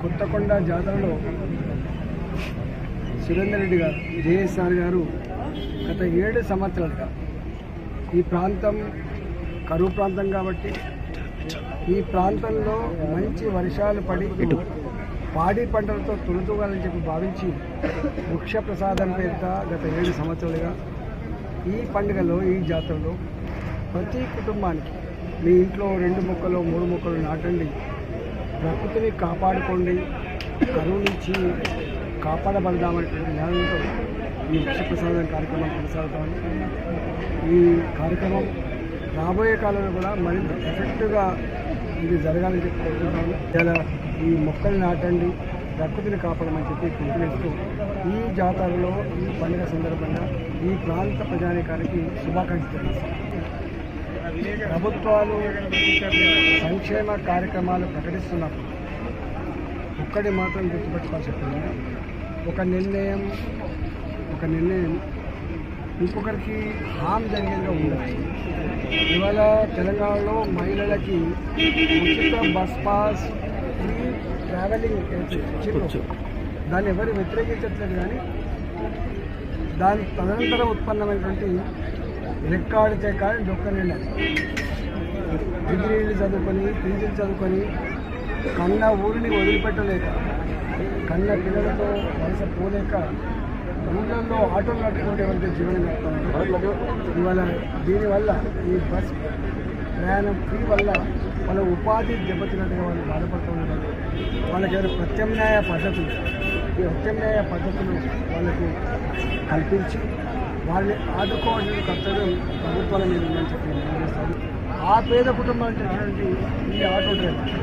కొత్తకొండ జాతరలో సురేందర్ రెడ్డి గారు జేఎస్ఆర్ గారు గత 7 సంవత్సరాలుగా ఈ ప్రాంతం కరువు ప్రాంతం కాబట్టి ఈ ప్రాంతంలో మంచి వర్షాలు పడి పాడి పంటలతో తొలుతూగాలని చెప్పి భావించి వృక్ష ప్రసాదం పేరిట గత 7 సంవత్సరాలుగా ఈ పండుగలో ఈ జాతరలో ప్రతి కుటుంబానికి మీ ఇంట్లో 2 మొక్కలు 3 మొక్కలు నాటండి, ప్రకృతిని కాపాడుకోండి, కరువు నుంచి కాపాడబడదామనేటువంటి జ్ఞానంతో ఈ వృక్ష ప్రసాదం కార్యక్రమం కొనసాగుతామని, ఈ కార్యక్రమం రాబోయే కాలంలో కూడా మరింత ఎఫెక్టివ్గా ఇది జరగాలని చెప్పి కోరుకుంటాము. ఇలా ఈ మొక్కలు నాటండి, ప్రకృతిని కాపాడమని చెప్పి పిలుపునిస్తూ ఈ జాతరలో ఈ పండుగ సందర్భంగా ఈ ప్రాంత ప్రజానీకానికి శుభాకాంక్షలు తెలియజేస్తాం. ప్రభుత్వాలు సంక్షేమ కార్యక్రమాలు ప్రకటిస్తున్నప్పుడు ఒక్కటి మాత్రం గుర్తుపెట్టుకోవాల్సి చెప్తుంది, ఒక నిర్ణయం ఇంకొకరికి హామ్ జరిగేదిగా ఉండదు. ఇవాళ తెలంగాణలో మహిళలకి ఉచిత బస్ పాస్, ఫ్రీ ట్రావెలింగ్ ఇచ్చిండ్రు, దాన్ని ఎవరు వ్యతిరేకించట్లేదు. కానీ దాని తదనంతరం ఉత్పన్నమైనటువంటి రికార్డు కానీ డొక్కనిళ్ళు డిగ్రీలు చదువుకొని పీజీలు చదువుకొని కన్న ఊరిని వదిలిపెట్టలేక, కన్న పిల్లలతో వలస పోలేక ఊళ్ళల్లో ఆటోలు నడుపుకుంటే ఎవరికి జీవనం గడుపుతారు. ఇవాళ దీనివల్ల ఈ బస్ ప్రయాణం ఫ్రీ వల్ల వాళ్ళ ఉపాధి దెబ్బతిన్నట్టుగా వాళ్ళు బాధపడుతున్నారు. వాళ్ళకి ఏమైనా ప్రత్యామ్నాయ పద్ధతులు వాళ్ళకు కల్పించి వాళ్ళని ఆదుకోవాల్సిన కర్తవ్యం ప్రభుత్వాల మీద ఉందని చెప్పి నిర్ణయిస్తాను. ఆ పేద కుటుంబాలు చేసినటువంటి ఈ ఆటో డ్రైవర్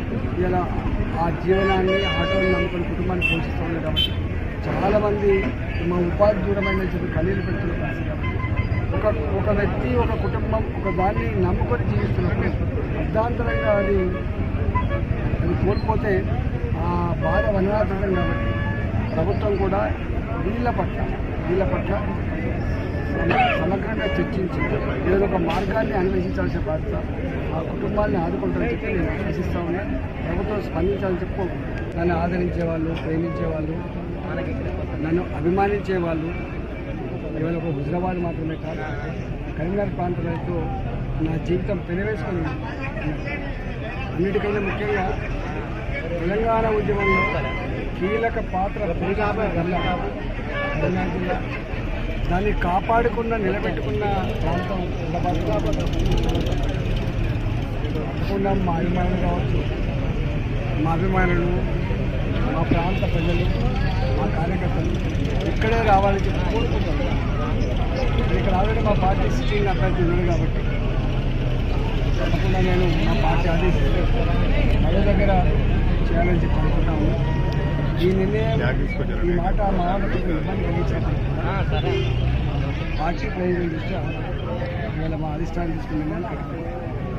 ఇలా ఆ జీవనాన్ని ఆటోని నమ్ముకుని కుటుంబాన్ని పోషిస్తూ ఉంది. కాబట్టి చాలామంది మా ఉపాధి దూరమైన చెప్పి కన్నీళ్ళు పెడుతున్న పరిస్థితి. కాబట్టి ఒక వ్యక్తి, ఒక కుటుంబం ఒక దాన్ని నమ్ముకొని జీవిస్తున్నప్పుడు అర్ధాంతరంగా అది కోల్పోతే ఆ బాధ వనరాతరం. కాబట్టి ప్రభుత్వం కూడా వీళ్ళ పట్ల సమగ్రంగా చర్చించి ఏదో ఒక మార్గాన్ని అన్వేషించాల్సిన బాధ్యత ఆ కుటుంబాన్ని ఆదుకుంటారని చెప్పి నేను ఆశిస్తా ఉన్నా. ప్రభుత్వం స్పందించాలని చెప్పు. నన్ను ఆదరించేవాళ్ళు, ప్రేమించేవాళ్ళు, నన్ను అభిమానించేవాళ్ళు ఇవాళ ఒక హుజరాబాద్ మాత్రమే కాదు, కరీంనగర్ ప్రాంతాలతో నా జీవితం పెనవేసుకొని అన్నిటికన్నా ముఖ్యంగా తెలంగాణ ఉద్యమంలో కీలక పాత్ర కరీంనగర్ జిల్లా, దాన్ని కాపాడుకున్న నిలబెట్టుకున్న ప్రాంతం హుజరాబాద్. తప్పకుండా మా అభిమానులు కావచ్చు, మా అభిమానులు, మా ప్రాంత ప్రజలు, మా కార్యకర్తలు ఇక్కడే రావాలని చెప్పి కోరుకుంటాం. ఇక్కడ ఆల్రెడీ మా పార్టీ సిట్టింగ్ అభ్యర్థి ఉన్నాడు కాబట్టి తప్పకుండా నేను మా పార్టీ ఆదేశిస్తే మరో దగ్గర చేయాలని చెప్పి అనుకుంటాము. ఈ నిర్ణయం, ఈ మాట మా వాళ్ళకి ఇబ్బంది కలిగించాలి. పార్టీ ప్రయోజనం దృష్ట్యా ఇవాళ మా అధిష్టానం తీసుకున్న నిర్ణయం కట్టుకుంటాం.